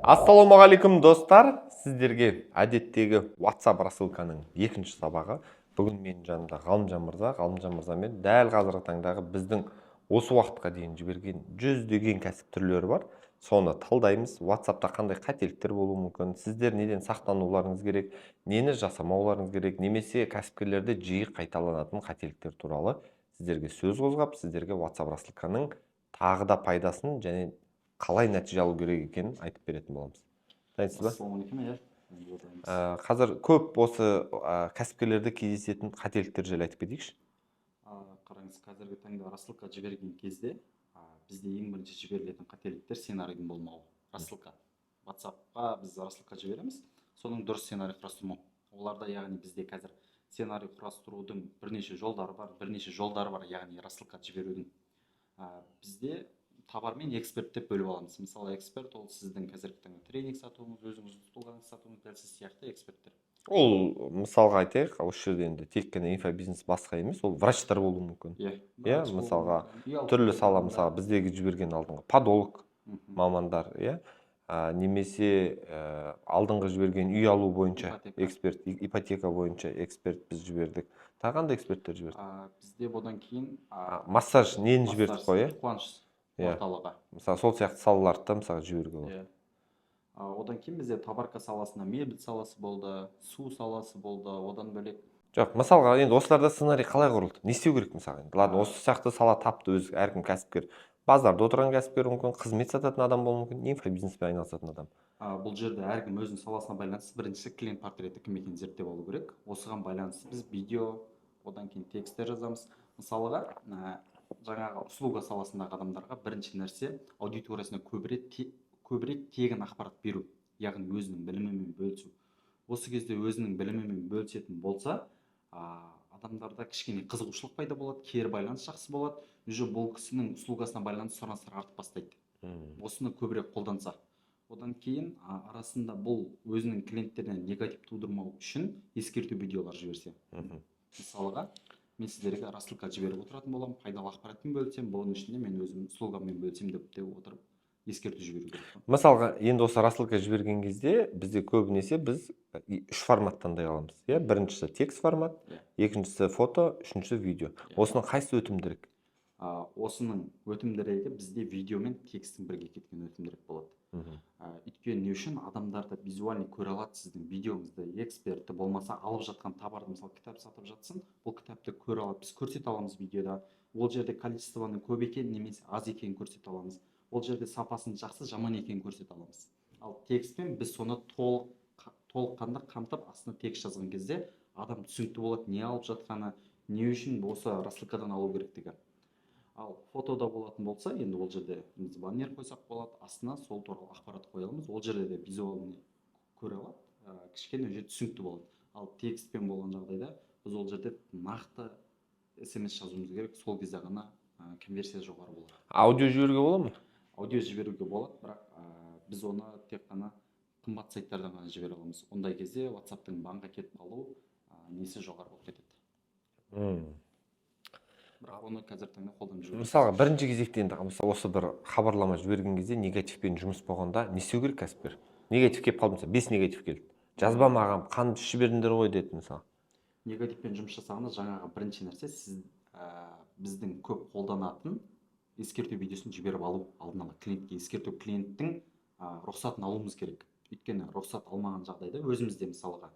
Ассалаумағалейкум достар, сіздерге әдеттегі WhatsApp рассылканың екінші сабағы. Бүгін менің жанымда Ғалымжан мырза. Ғалымжан мырзамен дәл қазіргі таңдағы біздің осы уақытқа дейін жіберген жүздеген кәсіп түрлері бар. Соны талдаймыз. WhatsAppта қандай қателіктер болуы мүмкін, сіздер неден сақтануларыңыз керек, нені жасамауларыңыз керек, немесе кәсіпкерлерде жиі қайталанатын қателіктер туралы сіздерге сөз қозғап, сіздерге WhatsApp рассылканың тағы да пайдасын және қалай нәтиже алу керек екенін айтып беретін боламыз. Дайынсыз ба? Ассалаумағалейкум. Қазір көп осы кәсіпкерлерде кездесетін қателіктер жайлы айтып кетейікші. Қараңыз, қазіргі таңда рассылка жіберген кезде бізде ең бірінші жіберілетін қателіктер сценарийдің болмауы. Рассылка WhatsAppқа біз рассылка жібереміз, соның дұрыс сценарий құрастырмау. Оларда яғни бізде қазір сценарий құрастырудың бірнеше жолдары бар, яғни рассылка жіберудің. Бізде товар мен эксперт деп бөліп аламыз. Мысалы, эксперт ол сіздің қазіргі таңда тренинг сатуыңыз, өзіңіздің услугаңызды сатуыңыз, дәл сіз сияқты эксперттер. Ол мысалға айтайық, осы жерде енді тек қана инфобизнес басқа емес, ол врачтар болуы мүмкін. Иә, мысалға түрлі сала, мысалға біздегі жіберген алдыңғы подолог мамандар, иә, немесе алдыңғы жіберген үй алу бойынша эксперт, ипотека бойынша эксперт біз жібердік. Тағы қандай эксперттер жібердік? Бізде одан кейін массаж нені жібердік қой, қуаныш орталығы. Мысалы, сол сияқты салаларды да мысалы жіберуге болады. Одан кейін бізде табарка саласында мебель саласы болды, су саласы болды, одан бөлек. Жоқ, мысалға енді осыларда сценарий қалай құрылды? Не істеу керек мысалы? Ладно, осы сияқты сала тапты өз әркім кәсіпкер. Базарда отырған кәсіпкер мүмкін, қызмет сататын адам болуы мүмкін, инфобизнеспен айналысатын адам. Бұл жерде әркім өзінің саласына байланысты бірінші клиент портреті кім екенін зерттеп алу керек. Осыған байланысты біз видео, одан кейін тексттер жазамыз. Мысалға, жаңағы услуга саласындағы адамдарға бірінші нәрсе аудиториясына көбірек тегін ақпарат беру, яғни өзінің білімімен бөлісу. Осы кезде өзінің білімімен бөлісетін болса, адамдарда кішкене қызығушылық пайда болады, кері байланыс жақсы болады, уже бұл кісінің услугасына байланысты сұраныстар артып бастайды. Осыны көбірек қолданса. Одан кейін арасында бұл өзінің клиенттеріне негатив тудырмау үшін ескерту видеолар жіберсе. Мысалға, мен сіздерге рассылка жіберіп отыратын боламын, пайдалы ақпаратпен бөлсем, бұның ішінде мен өзім услугаммен бөлсем деп отырып ескерту жіберу керек. Мысалға, енді осы рассылка жіберген кезде бізде көбінесе біз үш форматтан таңдай аламыз. Біріншісі текст формат, екіншісі фото, үшіншісі видео. Осының қайсысы өтімдірек? Осының өтімдірегі бізде видео мен текстің бірге кеткен өтімдірек болады. Өйткені не үшін адамдарды визуальный көре алады сіздің видеоңызды, экспертті болмаса алып жатқан товарды, мысалы кітап сатып жатсын, бұл кітапты көре алады. Біз көрсете аламыз видеода. Ол жерде количествоның көп екен немесе аз екенін көрсете аламыз. Ол жерде сапасын жақсы, жаман екенін көрсете аламыз. Ал текстпен біз соны толыққанды қамтып, астына текст жазған кезде адам түсінікті болады, не алып жатқаны, не үшін осы рассылкадан алу керектігі. Ал фотода болатын болса, енді ол жерде біз баннер қойсақ болады, астына сол туралы ақпарат қояламыз. Ол жерде де визуалны көре алады, кішкене уже түсінікті болады. Ал текстпен болған жағдайда біз ол жерде нақты SMS жазуымыз керек, сол кезде ғана конверсия жоғары болады. Аудио жіберуге болады ма? Аудио жіберуге болады, бірақ біз оны тек қана қымбат сайттардан ғана жібере аламыз. Ондай кезде WhatsApp-тың банға кетіп қалу несі жоғары болып кетеді. Бірақ оны қазір таңда қолданып жүрміз. Мысалға, бірінші кезекте енді осы бір хабарлама жіберген кезде негативпен жұмыс болғанда не істеу керек кәсіпкер? Негатив келіп қалды, мысалы 5 негатив келді. Жазба маған, қанды жібердіңдер ғой деді мысалы. Негативпен жұмыс жасағанда жаңағы бірінші нәрсе сіз біздің көп қолданатын ескерту видеосын жіберіп алу, алдын ала клиентке ескерту, клиенттің рұқсатын алуымыз керек. Өйткені рұқсат алмаған жағдайда өзімізде мысалға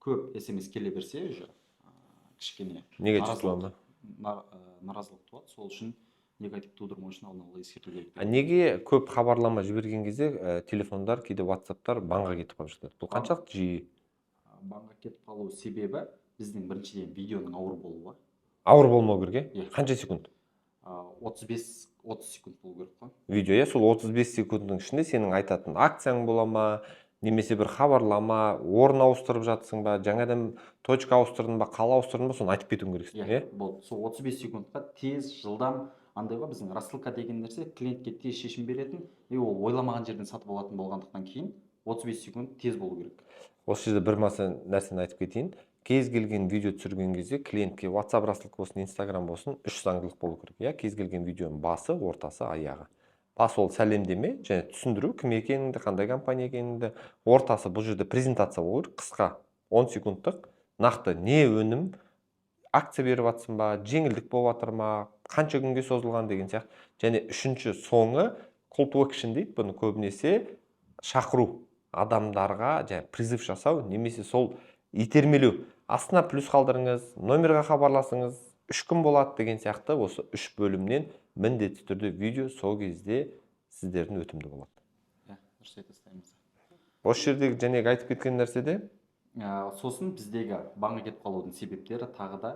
көп SMS келе берсе, кішкене наразылық туады. Сол үшін негатив тудырмау үшін алдын ала ескерту керек. Неге көп хабарлама жіберген кезде телефондар, кейде WhatsApp-тар банға кетіп қалып жатады? Бұл қаншалықты жиі? Банға кетіп қалу себебі біздің біріншіден видеоның ауыр болуы. Ауыр болмау керек, қанша секунд? 35-30 секунд болу керек қой. Видео, сол 35 секундның ішінде сенің айтатын акцияң бола ма, немесе бір хабарлама, орын ауыстырып жатсың ба, жаңадан точка ауыстырдың ба, қала ауыстырдың ба, соны айтып кетуің керексің. Болды. Сол 35 секундқа тез, жылдам, андайға біздің рассылка деген нәрсе клиентке тез шешім беретін, ол ойламаған жерден сатып алатын болғандықтан кейін 35 секунд тез болу керек. Осы жерде бір нәрсені айтып кетейін. Кез келген видео түсірген кезде клиентке WhatsApp рассылка болсын, Instagram болсын, үш заңдылық болу керек. Кез келген видеоның басы, ортасы, аяғы. басол сәлемдеме және түсіндіру кім екеніңді, қандай компания екеніңді, ортасы бұл жерде презентация болу керек, қысқа 10 секундтық, нақты не өнім, акция беріп жатсың ба, жеңілдік болып жатыр ма, қанша күнге созылған деген сияқты. Және үшінші соңы call to action дейді, бұны көбінесе шақыру, адамдарға және призыв жасау, немесе сол итермелеу. Астына плюс қалдырыңыз, номерға хабарласыңыз, 3 күн болады деген сияқты. Осы 3 бөлімнен міндетті түрде видео сол кезде сіздердің өтімді болады. Дұрыс айтасыз. Осы жердегі және айтып кеткен нәрседе сосын біздегі банға кетіп қалудың себептері тағы да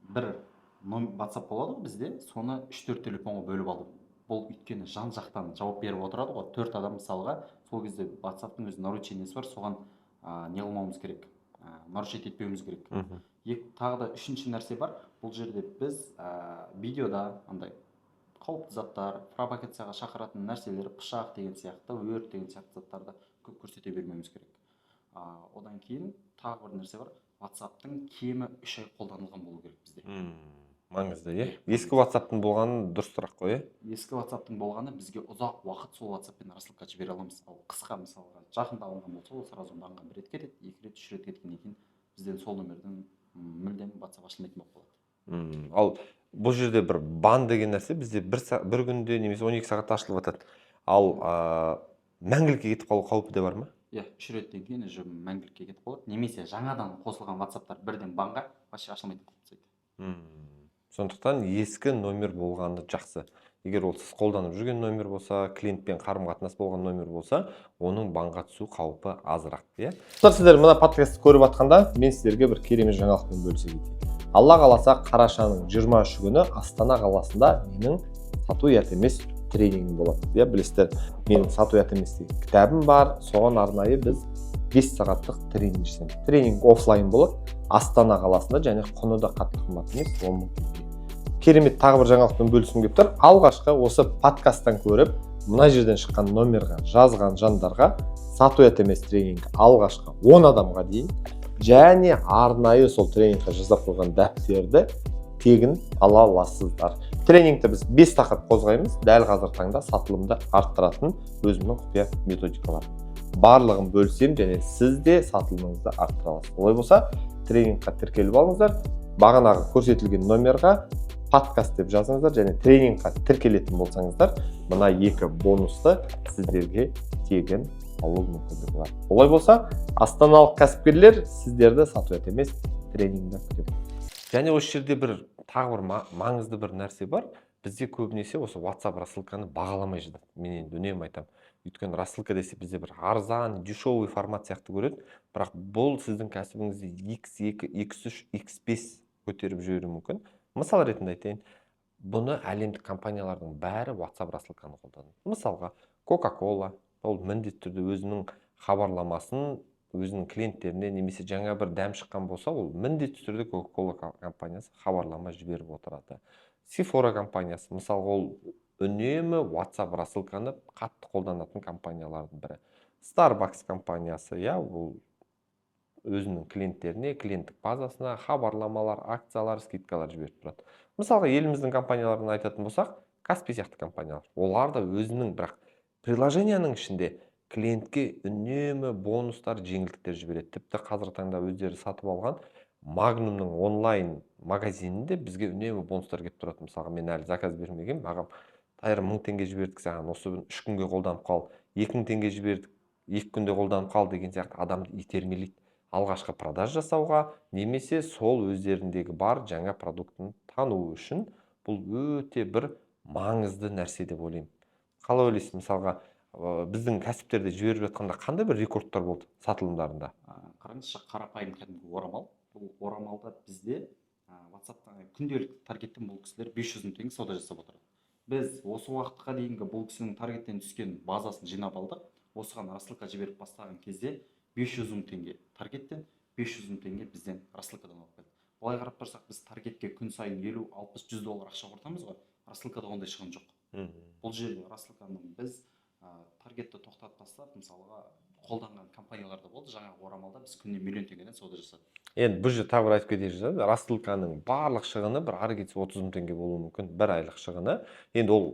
бір WhatsApp болады ғой бізде, соны 3-4 телефонға бөліп алу. Бұл өйткені жан жақтан жауап беріп отырады ғой, 4 адам мысалға, сол кезде WhatsApp-тың өз нарушениесі бар, соған не қылмауымыз керек, нарушить етпеуіміз керек. Тағы да үшінші нәрсе бар, бұл жерде біз видеода андай қауіпті заттар, провокацияға шақыратын нәрселер, пышақ деген сияқты, өрт деген сияқты заттарды көп көрсете бермеуіміз керек. Одан кейін тағы бір нәрсе бар, WhatsApp-тың кемі 3 ай қолданылған болу керек бізде. Маңызды, ескі WhatsApp-тың болғаны дұрысырақ қой, Ескі WhatsApp-тың болғаны бізге ұзақ уақыт сол WhatsApp-пен рассылка жібере аламыз. Ал қысқа мысалға жақында алынған болса, ол сразу банға 1 рет кетеді, 2 рет, 3 рет кеткеннен кейін бізден сол номерден мүлдем WhatsApp ашылмайтын болып қалады. Ал бұл жерде бір бан деген нәрсе бізде бір күнде немесе 12 сағатта ашылып жатады. Ал мәңгілікке кетіп қалу қаупі де бар ма? 3 реттен кейін уже мәңгілікке кетіп қалады. Немесе жаңадан қосылған WhatsApp-тар бірден банға вообще ашылмайтын қылып тастайды. Сондықтан ескі номер болғаны жақсы. Егер ол сіз қолданып жүрген номер болса, клиентпен қарым-қатынас болған номер болса, оның банға түсу қаупі азырақ. Сіздер мына подкастты көріп жатқанда, мен сіздерге бір керемет жаңалықпен бөлісе кетейін. Алла қаласа, қарашаның 23 күні Астана қаласында менің сату ұят емес тренингім болады. Білесіздер, менің сату ұят емес деген кітабым бар. Соған арнайы біз 5 сағаттық тренинг жасаймыз. Тренинг офлайн болады. Астана қаласында, және құны да қатты қымбат емес, 10 000 теңге. Керемет тағы бір жаңалықпен бөлісім келіп тұр. Алғашқы осы подкасттан көріп, мына жерден шыққан номерға жазған жандарға сату ұят емес тренинг алғашқы 10 адамға дейін, және арнайы сол тренингқа жазып қойған дәптерді тегін ала аласыздар. Тренингті біз 5 тақырып қозғаймыз. Дәл қазір таңда сатылымды арттыратын өзімнің құпия методикалар. Барлығын бөлсем, және сіз де сатылымыңызды арттыра аласыз. Олай болса, тренингқа тіркеліп алыңыздар. Бағанағы көрсетілген номерға подкаст деп жазыңыздар, және тренингқа тіркелетін болсаңыздар, мына 2 бонусты сіздерге тегін алу мүмкіндігі бар. Олай болса, астаналық кәсіпкерлер сіздерді сату ұят емес тренингді күтеді. Және осы жерде тағы бір маңызды бір нәрсе бар. Бізде көбінесе осы WhatsApp рассылканы бағаламай жатады. Мен енді үнемі айтамын. Өйткені рассылка десе бізде бір арзан, дешевый формат сияқты көреді. Бірақ бұл сіздің кәсібіңізді X2, X3, X5 көтеріп жіберуі мүмкін. Мысал ретінде айтайын, бұны әлемдік компаниялардың бәрі WhatsApp рассылканы қолданады. Мысалға, Coca-Cola, ол міндетті түрде өзінің хабарламасын өзінің клиенттеріне, немесе жаңа бір дәм шыққан болса, ол міндетті түрде Coca-Cola компаниясы хабарлама жіберіп отырады. Sephora компаниясы, мысалға, ол үнемі WhatsApp рассылканы қатты қолданатын компаниялардың бірі. Starbucks компаниясы, ол өзінің клиенттеріне, клиенттік базасына хабарламалар, акциялар, скидкалар жіберіп тұрады. Мысалға, еліміздің компанияларын айтатын болсақ, Каспий сияқты компаниялар. Олар да өзінің бірақ приложенияның ішінде клиентке үнемі бонустар, жеңілдіктер жібереді. Тіпті қазір таңда өздері сатып алған Magnumның онлайн магазинінде бізге үнемі бонустар келіп тұрады. Мысалға, мен әлі заказ бермеген, маған тайыр 1000 теңге жібердік саған, осы 3 күнге қолданып қал, 2000 теңге жібердік, 2 күнде қолданып қал деген сияқты адамды итермелейді алғашқы продаж жасауға, немесе сол өздеріндегі бар жаңа продуктын тану үшін. Бұл өте бір маңызды нәрсе деп ойлаймын. Қалай ойлайсыз, мысалға, біздің кәсіптерде жіберіп жатқанда қандай бір рекордтар болды сатылымдарында? Қараңызшы, қарапайым кәдімгі орамал. Бұл орамалда бізде WhatsApp-та күнделікті таргеттен бұл кісілер 500 000 теңге сауда жасап отырады. Біз осы уақытқа дейінгі бұл кісінің таргеттен түскен базасын жинап алдық. Осыған рассылка жіберіп бастаған кезде 500 000 теңге таргеттен, 500 000 теңге бізден рассылкадан алып келді. Олай қарап тұрсақ, біз таргетке күн сайын 50, 60, 100 доллар ақша құртамыз ғой, рассылкада ондай шығын жоқ. Бұл жерде рассылканың біз таргетті тоқтатып тастап, мысалға қолданған компанияларда болды. Жаңа орамалда біз күніне 1 000 000 теңгеден сауда жасадық. Енді бұл жерде тағы бір айтып кетейін, рассылканың барлық шығыны бір ары кетсе 30 000 теңге болуы мүмкін, бір айлық шығыны. Енді ол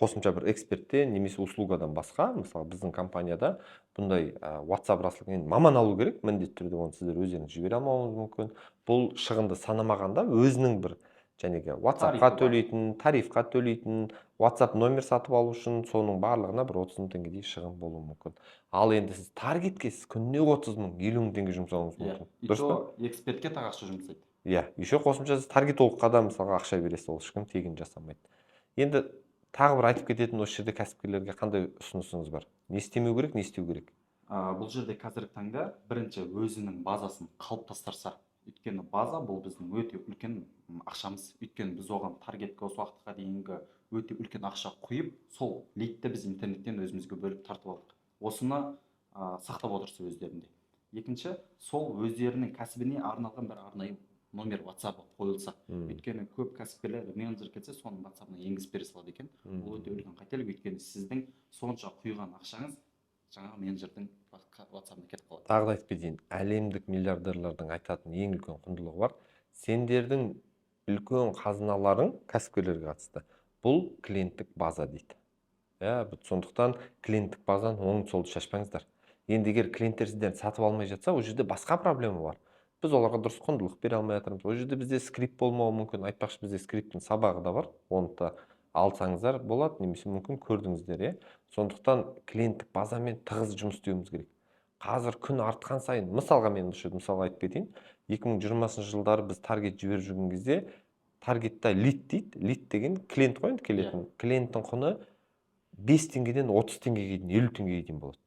қосымша бір эксперттен немесе услугадан басқа, мысалы біздің компанияда бұндай WhatsApp рассылка, енді маман алу керек, міндетті түрде оны сіздер өздеріңіз жібере алмауыңыз мүмкін. Бұл шығынды санамағанда өзінің бір жәнегі WhatsApp-қа төлейтін, тарифқа төлейтін, WhatsApp номер сатып алу үшін соның барлығына бір 30 мың теңгедей шығын болуы мүмкін. Ал енді сіз таргетке күніне 30 мың, 50 мың теңге жұмсауыңыз мүмкін. Дұрыс па? Экспертке тағы ақша жұмсайды. Иә, еще қосымша сіз таргетологқа да мысалға ақша бересіз, ол ешкім тегін жасамайды. Енді тағы бір айтып кететін осы жерде кәсіпкерлерге қандай ұсынысыңыз бар? Не істемеу керек, не істеу керек? Бұл жерде қазіргі таңда бірінші өзінің базасын қалыптастырса, өйткені база бұл біздің өте үлкен ақшамыз. Өйткені біз оған таргетке осы уақытқа дейінгі өте үлкен ақша құйып, сол лидті біз интернеттен өзімізге бөліп тартып алдық. Осыны сақтап отырса өздерінде. Екінші, сол өздерінің кәсібіне арналған бір арнайы номер WhatsApp қойылса. Өйткені көп кәсіпкерлер менеджер кетсе, соның WhatsApp-ына енгізіп бере салады екен. Ол өте үлкен қателік, өйткені сіздің сонша құйған ақшаңыз жаңағы менеджердің WhatsApp-ына кетіп қалады. Тағы да айтып кетейін, әлемдік миллиардерлердің айтатын ең үлкен құндылығы бар. Сендердің үлкен қазыналарың кәсіпкерлерге қатысты. Бұл клиенттік база дейді. Сондықтан клиенттік базаны оң-солды шашпаңыздар. Енді егер клиенттер сіздерді сатып алмай жатса, ол жерде басқа проблема бар. Біз оларға дұрыс құндылық бере алмай жатырмыз. Ол жерде бізде скрипт болмауы мүмкін. Айтпақшы, бізде скрипттің сабағы да бар. Оны да алсаңыздар болады, немесе мүмкін көрдіңіздер. Сондықтан клиенттік базамен тығыз жұмыс істеуіміз керек. Қазір күн артқан сайын, мысалға мен мысалға айтып кетейін, 2020 жылдары біз таргет жіберіп жүрген кезде таргетта лид дейді. Лид деген клиент қой, келетін. Клиенттің құны 5 теңгеден 30 теңгеге дейін, 50 теңгеге дейін болады.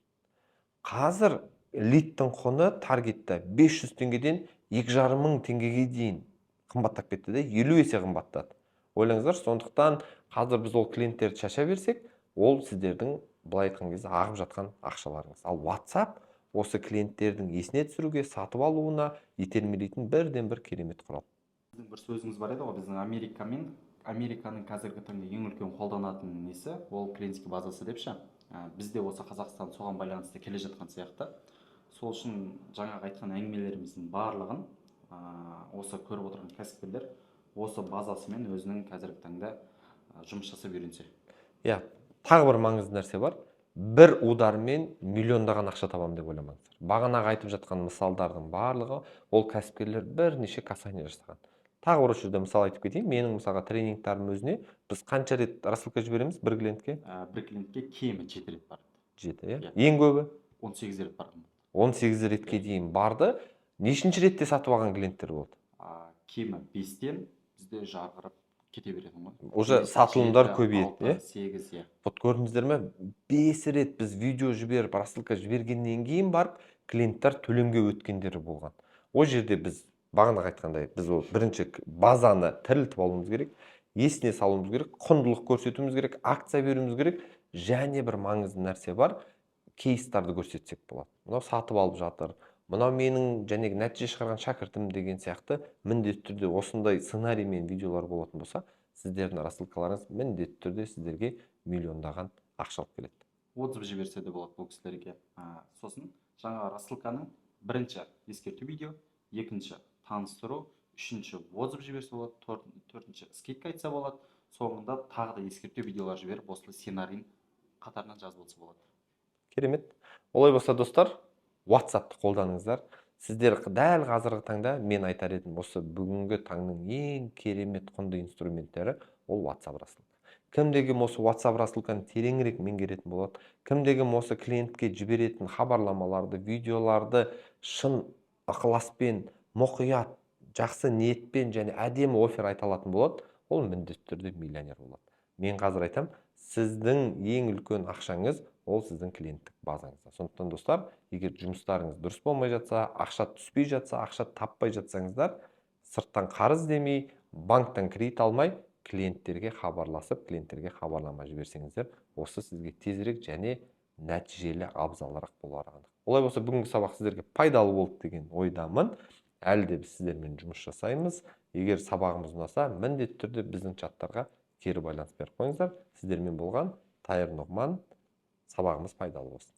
Қазір лидтің құны таргетта 500 теңгеден 2,5 мың теңгеге дейін қымбаттап кетті де, 50 есе қымбаттады. Ойлаңыздар, сондықтан қазір біз ол клиенттерді шаша берсек, ол сіздердің былай айтқан кезде ағып жатқан ақшаларыңыз. Ал WhatsApp осы клиенттердің есіне түсіруге, сатып алуына итермелейтін бірден бір керемет құрал. Біздің бір сөзіміз бар еді ғой, біздің Американың қазіргі таңда ең үлкен қолданатын несі, ол клиентский базасы деп ше. Бізде осы Қазақстан соған байланысты келе жатқан сияқты. Сол үшін жаңағы айтқан әңгімелеріміздің барлығын осы көріп отырған кәсіпкерлер осы базасымен өзінің қазіргі таңда жұмыс жасап үйренсе. Тағы бір маңызды нәрсе бар. Бір удармен миллиондаған ақша табамын деп ойламаңыздар. Бағанағы айтып жатқан мысалдардың барлығы ол кәсіпкерлер бірнеше касание жасаған. Тағы бір жерде мысал айтып кетейін. Менің мысалға тренингтарым өзіне біз қанша рет рассылка жібереміз бір клиентке? Бір клиентке кемі 7 рет барды. 7, ең көбі? 18 рет барды. 18 ретке дейін барды. Нешінші ретте сатып алған клиенттер болды? Кемі 5-тен бізде жарғырып кете береді ғой. Уже сатылымдар көбейеді. 8. Вот көрдіңіздер ме? 5 рет біз видео жіберіп, рассылка жібергеннен кейін барып, клиенттер төлемге өткендері болған. Ол жерде біз бағана айтқандай, біз ол бірінші базаны тірілтіп алуымыз керек, есіне салуымыз керек, құндылық көрсетуіміз керек, акция беруіміз керек, және бір маңызды нәрсе бар, кейстарды көрсетсек болады. Мынау сатып алып жатыр, мынау менің жәнегі нәтиже шығарған шәкіртім деген сияқты міндетті түрде осындай сценариймен видеолар болатын болса, сіздердің рассылкаларыңыз міндетті түрде сіздерге миллиондаған ақша алып келеді. Отзыв жіберсе де болады бұл кісілерге. Сосын жаңа рассылканың бірінші ескерту видео, екінші таныстыру, үшінші отзыв жіберсе болады, төртінші скидка айтса болады, соңында тағы да ескерту видеолар жіберіп, осылай сценарийін қатарынан жазып отырса болады. Керемет. Олай болса достар, WhatsApp-ты қолданыңыздар. Сіздер дәл қазіргі таңда мен айтар едім, осы бүгінгі таңның ең керемет құнды инструменттері ол WhatsApp рассылка. Кімдегі осы WhatsApp рассылканы тереңірек меңгеретін болады, кімдегі осы клиентке жіберетін хабарламаларды, видеоларды шын ықыласпен, мұқият, жақсы ниетпен және әдемі офер айта алатын болады, ол міндетті түрде миллионер болады. Мен қазір айтам, сіздің ең үлкен ақшаңыз ол сіздің клиенттік базаңызда. Сондықтан достар, егер жұмыстарыңыз дұрыс болмай жатса, ақша түспей жатса, ақша таппай жатсаңыздар, сырттан қарыз демей, банктан кредит алмай, клиенттерге хабарласып, клиенттерге хабарлама жіберсеңіздер, осы сізге тезірек және нәтижелі абзалырақ болары анық. Олай болса, бүгінгі сабақ сіздерге пайдалы болды деген ойдамын. Әлі де біз сіздермен жұмыс жасаймыз. Егер сабағымыз ұнаса, міндетті түрде біздің чаттарға кері байланыс беріп қойыңыздар. Сіздермен болған Тайыр Нұғман. Сабағымыз пайдалы болсын.